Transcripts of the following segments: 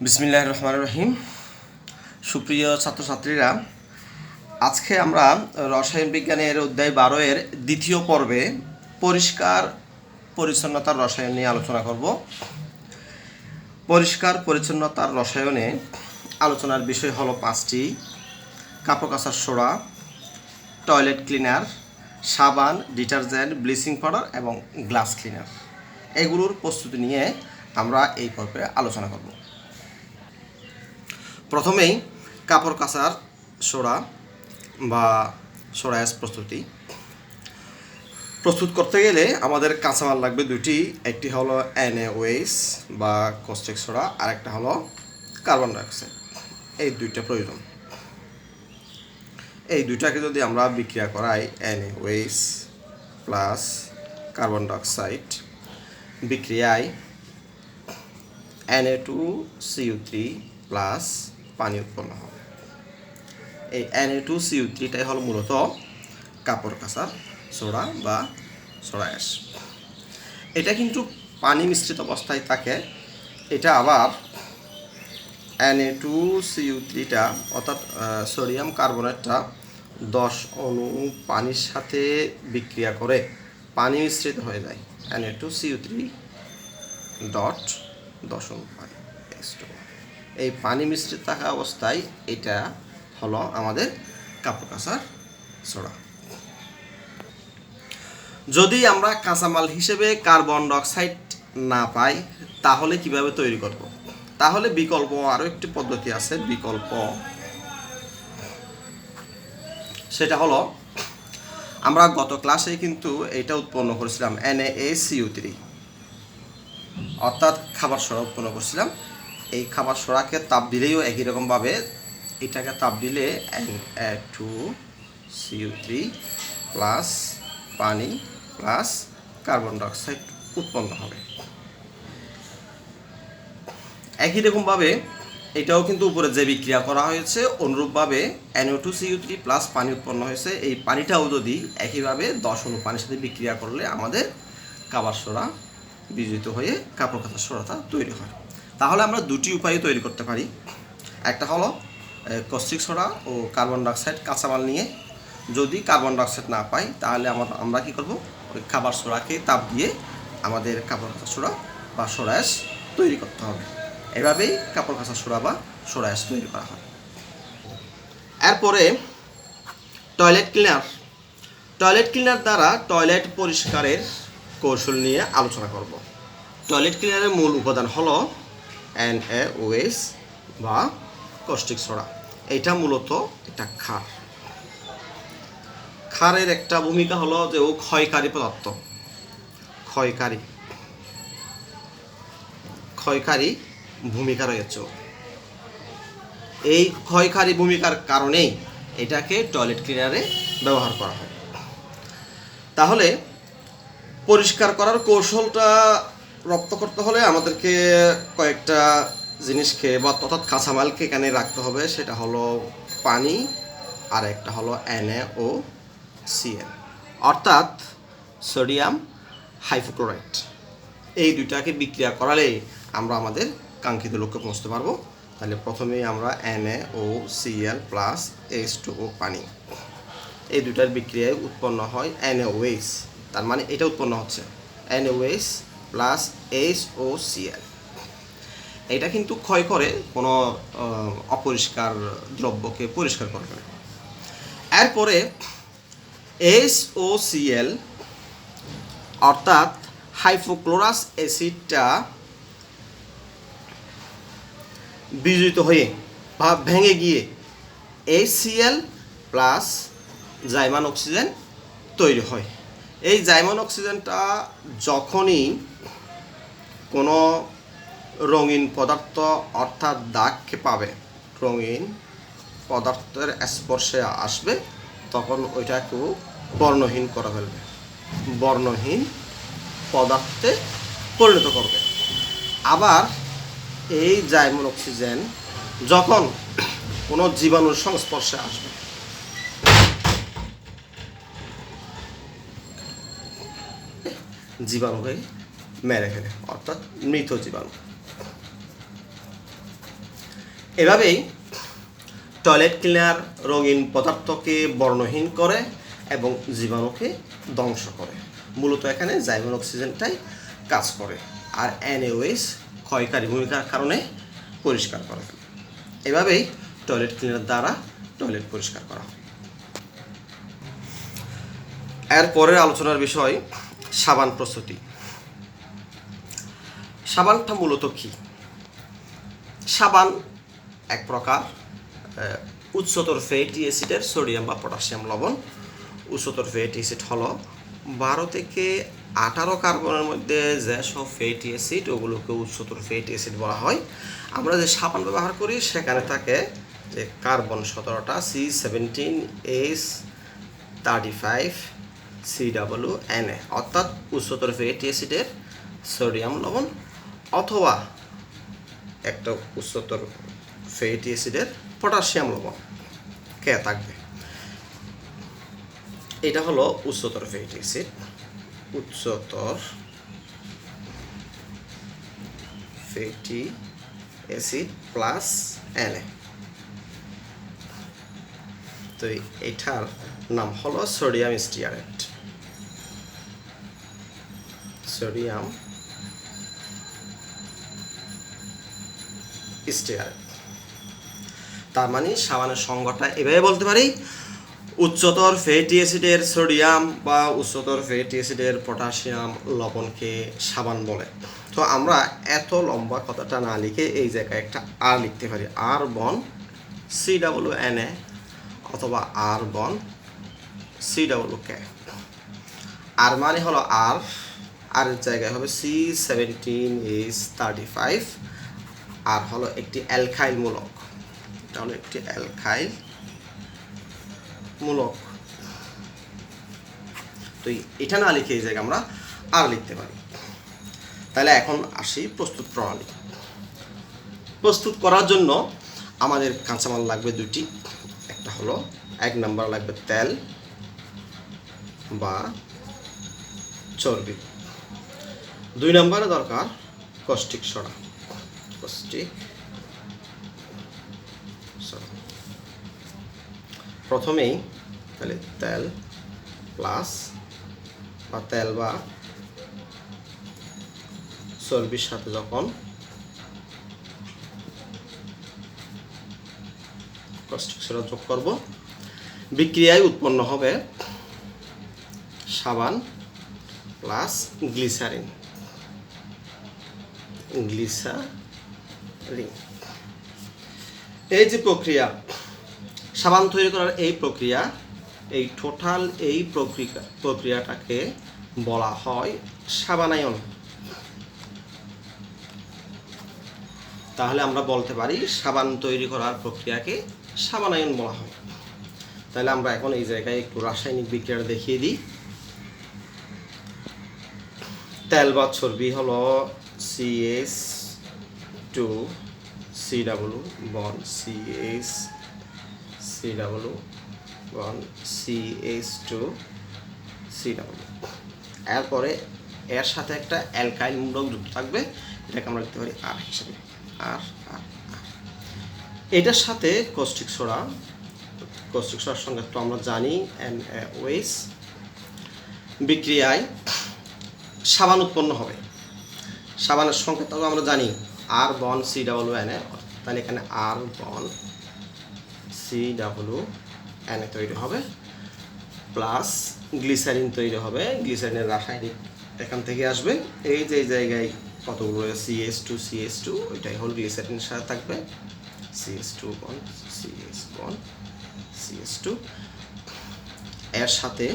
বিসমিল্লাহির রহমানির রহিম। সুপ্রিয় ছাত্রছাত্রীরা, আজকে আমরা রসায়ন বিজ্ঞানের অধ্যায় 12 এর দ্বিতীয় পর্বে পরিষ্কার পরিচ্ছন্নতার রসায়ন নিয়ে আলোচনা করব। পরিষ্কার পরিচ্ছন্নতার রসায়নে আলোচনার বিষয় হলো 5টি: কাপড় কাচার সোডা, টয়লেট ক্লিনার, সাবান, ডিটারজেন্ট, ব্লিচিং পাউডার এবং গ্লাস ক্লিনার। এগুলোর প্রস্তুতি নিয়ে আমরা এই পর্বে আলোচনা করব। প্রথমেই কাপড় কাচার সোডা বা সোডা অ্যাশ প্রস্তুত করতে গেলে আমাদের কাঁচামাল লাগবে দুটি। একটি হলো NaOH বা কস্টিক সোডা, আর একটা হলো কার্বন ডাইঅক্সাইড। এই দুইটা প্রয়োজন। এই দুইটাকে যদি আমরা বিক্রিয়া করাই, NaOH প্লাস কার্বন ডাইঅক্সাইড বিক্রিয়ায় Na2CO3 প্লাস পানি উৎপন্ন হবে। এই Na2CO3টাই হলো মূলত কাপড় কাচার সোডা বা সোডা অ্যাশ। এটা কিন্তু পানি মিশ্রিত অবস্থায় থাকে। এটা আবার Na2CO3টা অর্থাৎ সোডিয়াম কার্বনেটটা 10 অণু পানির সাথে বিক্রিয়া করে পানি মিশ্রিত হয়ে যায়। Na2CO3 ডট 10 অণু পানি। এই পানি মিশ্রিত থাকা অবস্থায় এটা হলো আমাদের কাপড় কাচার সোডা। যদি আমরা কাঁচামাল হিসেবে কার্বন ডাইঅক্সাইড না পাই, তাহলে কিভাবে তৈরি করব? তাহলে বিকল্প আরও একটি পদ্ধতি আছে। সেটা হলো, আমরা গত ক্লাসে কিন্তু এটা উৎপন্ন করেছিলাম, NaCO3 অর্থাৎ খাবার সোডা উৎপন্ন করেছিলাম। এই খাবার সোডাকে তাপ দিলেও একই রকমভাবে এটাকে তাপ দিলে Na2CO3 প্লাস পানি প্লাস কার্বন ডাইঅক্সাইড উৎপন্ন হবে। একই রকমভাবে এটাও কিন্তু উপরে যে বিক্রিয়া করা হয়েছে, অনুরূপভাবে Na2CO3 প্লাস পানি উৎপন্ন হয়েছে। এই পানিটাও যদি একইভাবে 10 অণু পানির সাথে বিক্রিয়া করলে আমাদের খাবার সোডা বিয়োজিত হয়ে কাপড় কাচার সোডাটা তৈরি হয়। তাহলে আমরা দুটি উপায়ে তৈরি করতে পারি। একটা হলো কস্টিক সোডা ও কার্বন ডাইঅক্সাইড কাঁচামাল নিয়ে। যদি কার্বন ডাইঅক্সাইড না পাই, তাহলে আমরা কী করব? ওই খাবার সোডাকে তাপ দিয়ে আমাদের কাপড় কাচার সোডা বা সোডা অ্যাশ তৈরি করতে হবে। এভাবেই কাপড় কাচার সোডা বা সোডা অ্যাশ তৈরি করা হয়। এরপরে টয়লেট ক্লিনার দ্বারা টয়লেট পরিষ্কারের কৌশল নিয়ে আলোচনা করব। টয়লেট ক্লিনারের মূল উপাদান হলো NaOH বা কস্টিক সোডা। এটা মূলত একটা ক্ষারের একটা ভূমিকা হলো যে ও ক্ষয়কারী পদার্থ, ক্ষয়কারী ভূমিকা রয়েছে। এই ক্ষয়কারী ভূমিকার কারণেই এটাকে টয়লেট ক্লিনারে ব্যবহার করা হয়। তাহলে পরিষ্কার করার কৌশলটা রপ্ত করতে হলে আমাদেরকে কয়েকটা জিনিসকে অর্থাৎ কাঁচামালকে এখানে রাখতে হবে। সেটা হলো পানি, আর একটা হলো NaOCl অর্থাৎ সোডিয়াম হাইপোক্লোরাইট। এই দুইটাকে বিক্রিয়া করালে আমরা আমাদের কাঙ্ক্ষিত লক্ষ্যে পৌঁছতে পারবো। তাহলে প্রথমেই আমরা NaOCl প্লাস H2O পানি, এই দুইটার বিক্রিয়ায় উৎপন্ন হয় NaOH। তার মানে এটা উৎপন্ন হচ্ছে NaOH প্লাস HOCl। এটা কিন্তু ক্ষয় করে, কোনো অপরিষ্কার দ্রব্যকে পরিষ্কার করবে না। এরপরে HOCl অর্থাৎ হাইপোক্লোরাস অ্যাসিডটা বিয়োজিত হয়ে বা ভেঙে গিয়ে HCl প্লাস জাইমান অক্সিজেন তৈরি হয়। এই জাইমান অক্সিজেনটা যখনই কোনো রঙিন পদার্থ অর্থাৎ দাগকে পাবে, রঙিন পদার্থের স্পর্শে আসবে, তখন ওইটাকেও বর্ণহীন করে ফেলবে, বর্ণহীন পদার্থে পরিণত করবে। আবার এই জাইমান অক্সিজেন যখন কোনো জীবাণুর সংস্পর্শে আসবে, জীবাণুকে মেরে ফেলে, অর্থাৎ মৃত জীবাণু। এভাবেই টয়লেট ক্লিনার রঙিন পদার্থকে বর্ণহীন করে এবং জীবাণুকে ধ্বংস করে। মূলত এখানে জাইমন অক্সিজেনটাই কাজ করে, আর NaOH ক্ষয়কারী ভূমিকার কারণে পরিষ্কার করে। এভাবেই টয়লেট ক্লিনার দ্বারা টয়লেট পরিষ্কার করা হয়। এর পরের আলোচনার বিষয় সাবান প্রস্তুতি। সাবানটা মূলত কি? সাবান এক প্রকার উচ্চতর ফ্যাটি অ্যাসিডের সোডিয়াম বা পটাশিয়াম লবণ। উচ্চতর ফ্যাটি অ্যাসিড হলো 12 থেকে 18 কার্বনের মধ্যে যেসব ফ্যাটি অ্যাসিড, ওগুলোকে উচ্চতর ফ্যাটি অ্যাসিড বলা হয়। আমরা যে সাবান ব্যবহার করি সেখানে থাকে যে কার্বন 17টা, C17H35COONA, অর্থাৎ উচ্চতর ফ্যাটি অ্যাসিডের সোডিয়াম লবণ অথবা একটা উচ্চতর ফ্যাটি অ্যাসিডের পটাশিয়াম লবণ কে থাকবে। এটা হলো উচ্চতর ফ্যাটি অ্যাসিড, উচ্চতর ফ্যাটি অ্যাসিড প্লাস Na। তো এটার নাম হলো সোডিয়াম স্টিয়ারেট। Sodium stearate. তার মানে সাবানের সংজ্ঞাটা এভাবে বলতে পারি, উচ্চতর ফ্যাটি অ্যাসিডের সোডিয়াম বা উচ্চতর ফ্যাটি অ্যাসিডের পটাশিয়াম লবণকে সাবান বলে। তো আমরা এত লম্বা কথাটা না লিখে এই জায়গায় একটা আর লিখতে পারি, আর বন COONA অথবা আর বন COK। আর মানে হলো আর, আর এর জায়গায় হবে C17H35। আর হলো একটি অ্যালকাইল মূলক, এটা হলো একটি অ্যালকাইল মূলক। তো এটা না লিখে এই জায়গায় আমরা আর লিখতে পারি। তাহলে এখন আসি প্রস্তুত প্রণালী। প্রস্তুত করার জন্য আমাদের কাঁচামাল লাগবে দুটি। একটা হলো 1 নম্বর লাগবে তেল বা চর্বি। 2 নম্বরে দরকার কস্টিক সোডা। কস্টিক সোডা প্রথমেই তাহলে তেল প্লাস বা তেল বা চর্বির সাথে যখন কস্টিক সোডা যোগ করব, বিক্রিয়ায় উৎপন্ন হবে সাবান প্লাস গ্লিসারিন। এই যে প্রক্রিয়া, সাবান তৈরি করার এই প্রক্রিয়া, এই টোটাল এই প্রক্রিয়াটাকে বলা হয় সাবানায়ন। তাহলে আমরা বলতে পারি সাবান তৈরি করার প্রক্রিয়াকে সাবানায়ন বলা হয়। তাহলে আমরা এখন এই জায়গায় একটু রাসায়নিক বিক্রিয়াটা দেখিয়ে দিই। তেল বা চর্বি হলো CH2CW bond CH2CW bond CH2CW। এরপরে এর সাথে একটা অ্যালকাইল মূলক যুক্ত থাকবে, এটাকে আমরা লিখতে পারি আর হিসেবে। আর এটার সাথে কস্টিক সোডার সঙ্গে তো আমরা জানি NaOH। বিক্রিয়ায় সাবান উৎপন্ন হবে। সাবানের সংকেতটাও আমরা জানি আর বন COONA। তাহলে এখানে আর বন COONA তৈরি হবে, প্লাস গ্লিসারিন তৈরি হবে। গ্লিসারিনের রাসায়নিক এখান থেকে আসবে। এই যে জায়গায় কতগুলো CH2 ওইটাই হল গ্লিসারিনের সাথে থাকবে, CH2 বন CH2। এর সাথে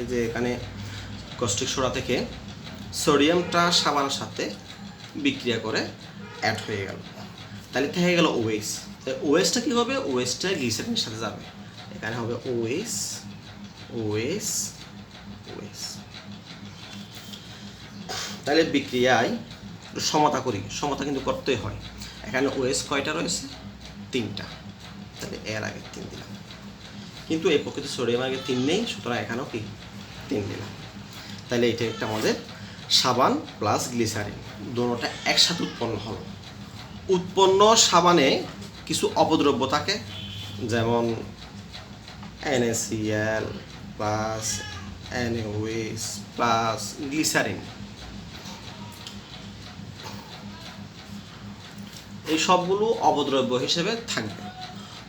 এই যে এখানে কস্টিক সোডা থেকে সোডিয়ামটা সাবানের সাথে বিক্রিয়া করে অ্যাড হয়ে গেল। তাহলে থেকে গেল OH। OHটা কী হবে? OHটা গ্লিসারিনের সাথে যাবে, এখানে হবে OH। তাহলে বিক্রিয়ায় সমতা করি, সমতা কিন্তু করতেই হয়। এখানে OH কয়টা রয়েছে? 3টা। তাহলে এর আগে 3 দিলাম, কিন্তু এই প্রকৃতি সোডিয়াম আগে 3 নেই, সুতরাং এখানেও কি 3 দিলাম। তাহলে এটা একটা আমাদের সাবান প্লাস গ্লিসারিন, দুটোটা একসাথে উৎপন্ন হলো। উৎপন্ন সাবানে কিছু অপদ্রব্য থাকে, যেমন NaCl plus NaOH plus glycerine. এই সবগুলো অপদ্রব্য হিসেবে থাকবে।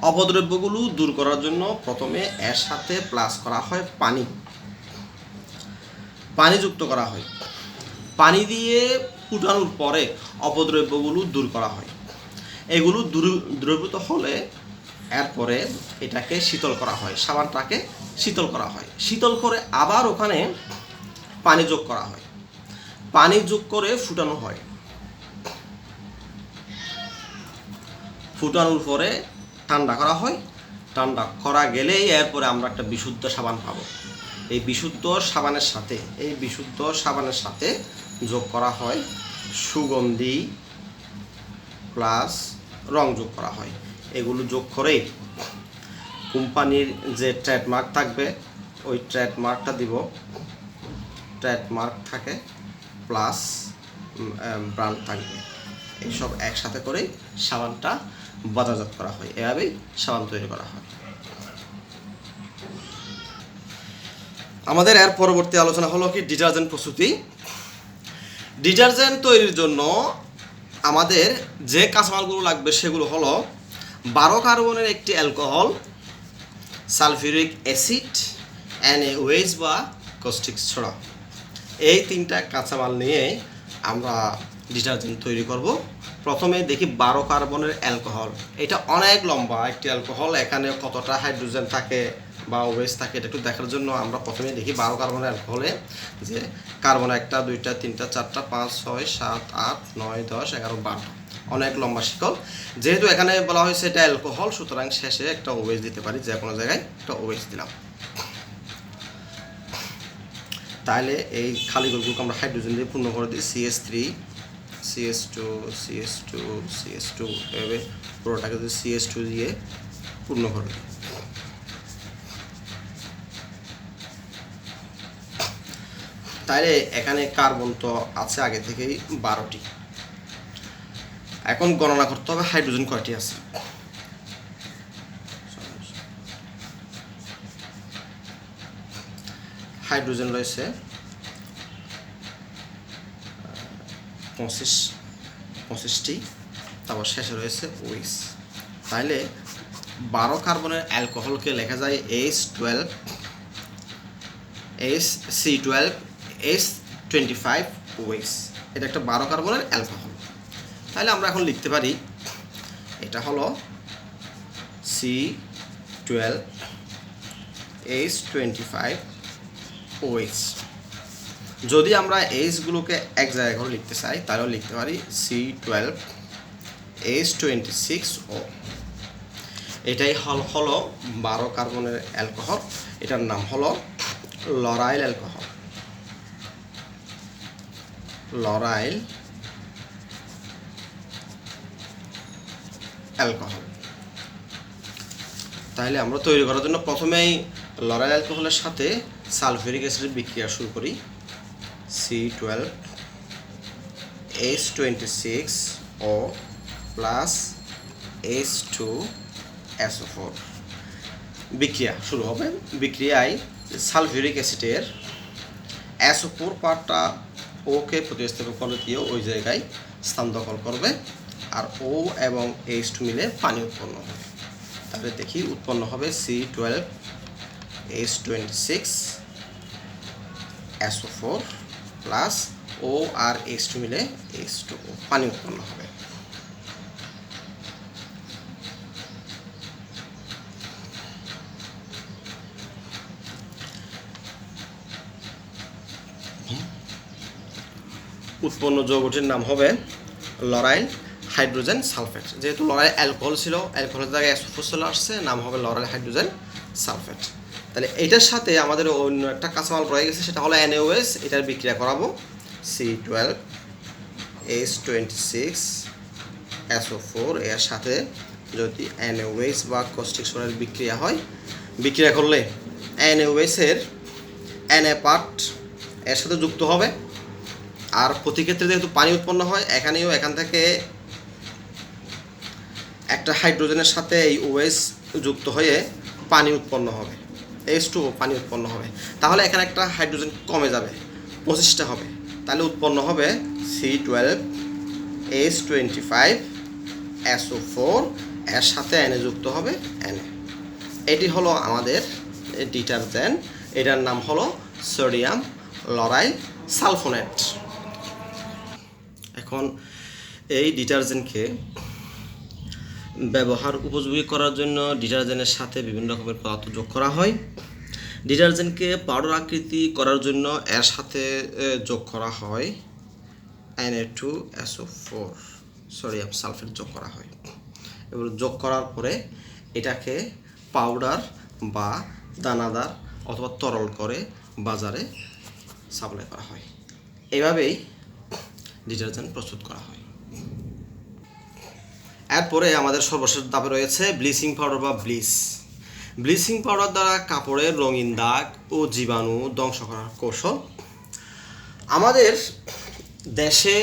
অপদ্রব্যগুলো দূর করার জন্য প্রথমে এর সাথে প্লাস করা হয় পানি যুক্ত করা হয়। পানি দিয়ে ফুটানোর পরে অপদ্রব্যগুলো দূর করা হয়। এগুলো দ্রবীভূত হলে এরপরে এটাকে শীতল করা হয়, সাবানটাকে শীতল করা হয়। শীতল করে আবার ওখানে পানি যোগ করা হয়, পানি যোগ করে ফুটানো হয়। ফুটানোর পরে ঠান্ডা করা হয়। ঠান্ডা করা গেলেই এরপরে আমরা একটা বিশুদ্ধ সাবান পাবো। এই বিশুদ্ধ সাবানের সাথে যোগ করা হয় সুগন্ধি প্লাস রং যোগ করা হয়। এগুলো যোগ করে কোম্পানির যে ট্রেডমার্ক থাকবে ওই ট্রেডমার্কটা দিব। ট্রেডমার্ক থাকে প্লাস ব্র্যান্ড থাকবে। এইসব একসাথে করেই সাবানটা বাজারজাত করা হয়। এভাবেই সাবান তৈরি করা হয়। আমাদের এর পরবর্তী আলোচনা হলো কি ডিটারজেন্ট প্রস্তুতি। ডিটারজেন্ট তৈরির জন্য আমাদের যে কাঁচামালগুলো লাগবে সেগুলো হলো 12 কার্বনের একটি অ্যালকোহল, সালফিউরিক অ্যাসিড, NaOH বা কস্টিক সোডা। এই তিনটা কাঁচামাল নিয়ে আমরা ডিটারজেন্ট তৈরি করব। প্রথমে দেখি 12 কার্বনের অ্যালকোহল। এটা অনেক লম্বা একটি অ্যালকোহল। এখানে কতটা হাইড্রোজেন থাকে বা ওএইচ থাকে এটা একটু দেখার জন্য আমরা প্রথমে দেখি 12 কার্বনের অ্যালকোহলে যে কার্বন 1টা 2টা 3টা 4টা 5 6 7 8 9 10 11 12, অনেক লম্বা শিকল। যেহেতু এখানে বলা হয়েছে এটা অ্যালকোহল, সুতরাং শেষে একটা ওএইচ দিতে পারি, যে কোনো জায়গায় একটা ওএইচ দিলাম। তাহলে এই খালি ঘরগুলোকে আমরা হাইড্রোজেন দিয়ে পূর্ণ করে দিই। CH3 CH2 CH2 CH2 এভাবে পুরোটাকে যদি CH2 দিয়ে পূর্ণ করে দিই। তাহলে এখানে কার্বন তো আছে আগে থেকেই 12টি। এখন গণনা করতে হবে হাইড্রোজেন কয়টি আছে। হাইড্রোজেন রয়েছে 25টি, তারপর শেষে রয়েছে OH। তাহলে 12 কার্বনের অ্যালকোহলকে লেখা যায় H12 C12 H25 OH। এটা একটা 12 কার্বনের অ্যালকোহল। তাহলে আমরা এখন লিখতে পারি এটা হলো C12 H25 OH। যদি আমরা এইচগুলোকে এক জায়গায় করে লিখতে চাই তাহলে লিখতে পারি C12 H26O। এটাই হলো 12 কার্বনের অ্যালকোহল। এটার নাম হলো লরাইল অ্যালকোহল। Lauryl alcohol. তাহলে আমরা তৈরি করার জন্য প্রথমেই লরাইল অ্যালকোহলের সাথে সালফিউরিক অ্যাসিডের বিক্রিয়া শুরু করি। C12 H26O প্লাস H2SO4 বিক্রিয়া শুরু হবে। বিক্রিয়ায় সালফিউরিক অ্যাসিডের SO4 পার্টটা ওকে প্রতিস্থাপন করে দিয়ে ওই জায়গায় স্থান দখল করবে, আর O এবং H2 মিলে পানি উৎপন্ন হবে। তাহলে দেখি উৎপন্ন হবে C12 H26SO4 প্লাস O আর H2 মিলে H2O, পানি উৎপন্ন হবে। উৎপন্ন যৌগটির নাম হবে লরাইল হাইড্রোজেন সালফেট। যেহেতু লরাইল অ্যালকোহল ছিল, অ্যালকোহলের জায়গায় SO4 চলে আসছে, নাম হবে লরাইল হাইড্রোজেন সালফেট। তাহলে এটার সাথে আমাদের অন্য একটা কাঁচামাল রয়ে গেছে, সেটা হলো NaOH। এটার বিক্রিয়া করাবো C12 H26SO4 এর সাথে যদি NaOH বা কস্টিক সোডার বিক্রিয়া হয়, বিক্রিয়া করলে NaOH এর Na পার্ট এর সাথে যুক্ত হবে। আর প্রতি ক্ষেত্রে যেহেতু পানি উৎপন্ন হয়, এখানেও এখান থেকে একটা হাইড্রোজেনের সাথে এই OH যুক্ত হয়ে পানি উৎপন্ন হবে, H2O পানি উৎপন্ন হবে। তাহলে এখানে একটা হাইড্রোজেন কমে যাবে, 25টা হবে। তাহলে উৎপন্ন হবে C12H25SO4, এর সাথে Na যুক্ত হবে Na। এটি হলো আমাদের ডিটারজেন্ট, এটার নাম হলো সোডিয়াম লরাইল সালফোনেট। এখন এই ডিটারজেন্টকে ব্যবহার উপযোগী করার জন্য ডিটারজেন্টের সাথে বিভিন্ন রকমের পদার্থ যোগ করা হয়। ডিটারজেন্টকে পাউডার আকৃতি করার জন্য এর সাথে যোগ করা হয় Na2SO4 সোডিয়াম সালফেট যোগ করা হয়। এবার যোগ করার পরে এটাকে পাউডার বা দানাদার অথবা তরল করে বাজারে সাপ্লাই করা হয়। এভাবেই ডিটারজেন্ট প্রস্তুত করা হয়। এরপরে আমাদের সর্বশেষ ধাপে রয়েছে ব্লিচিং পাউডার বা ব্লিচ। ব্লিচিং পাউডার দ্বারা কাপড়ের রঙিন দাগ ও জীবাণু ধ্বংস করার কৌশল। আমাদের দেশে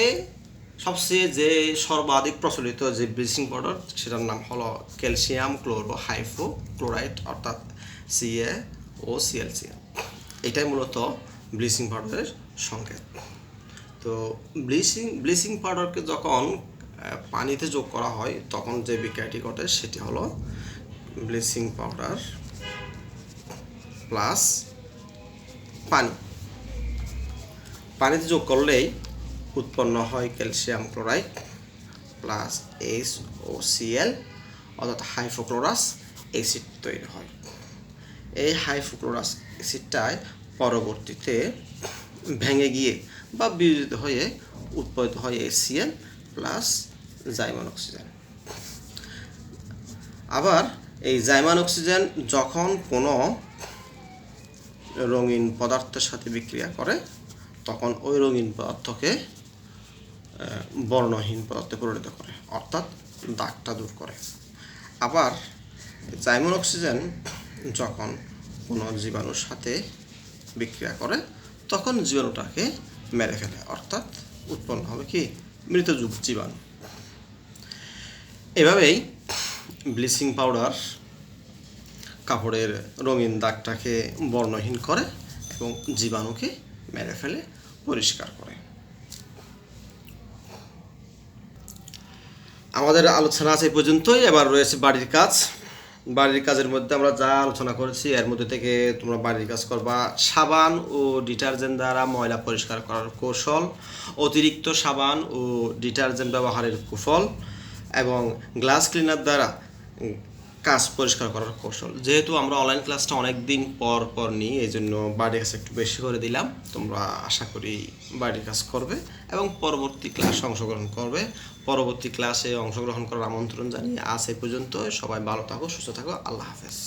সবচেয়ে যে সর্বাধিক প্রচলিত যে ব্লিচিং পাউডার সেটার নাম হলো ক্যালসিয়াম ক্লোরোহাইড্রোক্লোরাইড অর্থাৎ CaOCl। এটাই মূলত ব্লিচিং পাউডারের সংকেত। তো ব্লিচিং পাউডারকে যখন পানিতে যোগ করা হয় তখন যে বিক্রিয়াটি ঘটে সেটি হলো ব্লিচিং পাউডার প্লাস পানি। পানিতে যোগ করলেই উৎপন্ন হয় ক্যালসিয়াম ক্লোরাইড প্লাস HOCl অর্থাৎ হাইপোক্লোরাস অ্যাসিড তৈরি হয়। এই হাইপোক্লোরাস অ্যাসিডটায় পরবর্তীতে ভেঙে গিয়ে বা বিয়োজিত হয়ে উৎপাদিত হয় HCl প্লাস জাইমান অক্সিজেন। আবার এই জাইমান অক্সিজেন যখন কোনো রঙিন পদার্থের সাথে বিক্রিয়া করে তখন ওই রঙিন পদার্থকে বর্ণহীন পদার্থে পরিণত করে, অর্থাৎ দাগটা দূর করে। আবার জাইমান অক্সিজেন যখন কোনো জীবাণুর সাথে বিক্রিয়া করে তখন জীবাণুটাকে মেরে ফেলে, অর্থাৎ উৎপন্ন হবে কি মৃত জীবাণু। এভাবেই ব্লিচিং পাউডার কাপড়ের রঙিন দাগটাকে বর্ণহীন করে এবং জীবাণুকে মেরে ফেলে, পরিষ্কার করে। আমাদের আলোচনা আছে এই পর্যন্তই। এবার রয়েছে বাড়ির কাজ। বাড়ির কাজের মধ্যে আমরা যা আলোচনা করেছি এর মধ্যে থেকে তোমরা বাড়ির কাজ করবা। সাবান ও ডিটারজেন্ট দ্বারা ময়লা পরিষ্কার করার কৌশল, অতিরিক্ত সাবান ও ডিটারজেন্ট ব্যবহারের কুফল এবং গ্লাস ক্লিনার দ্বারা কাজ পরিষ্কার করার কৌশল। যেহেতু আমরা অনলাইন ক্লাসটা অনেক দিন পর পর নিই, এই জন্য বাড়ির কাজ একটু বেশি করে দিলাম। তোমরা আশা করি বাড়ির কাজ করবে এবং পরবর্তী ক্লাসে অংশগ্রহণ করবে। পরবর্তী ক্লাসে অংশগ্রহণ করার আমন্ত্রণ জানিয়ে আজ এই পর্যন্ত। সবাই ভালো থাকো, সুস্থ থাকো। আল্লাহ হাফেজ।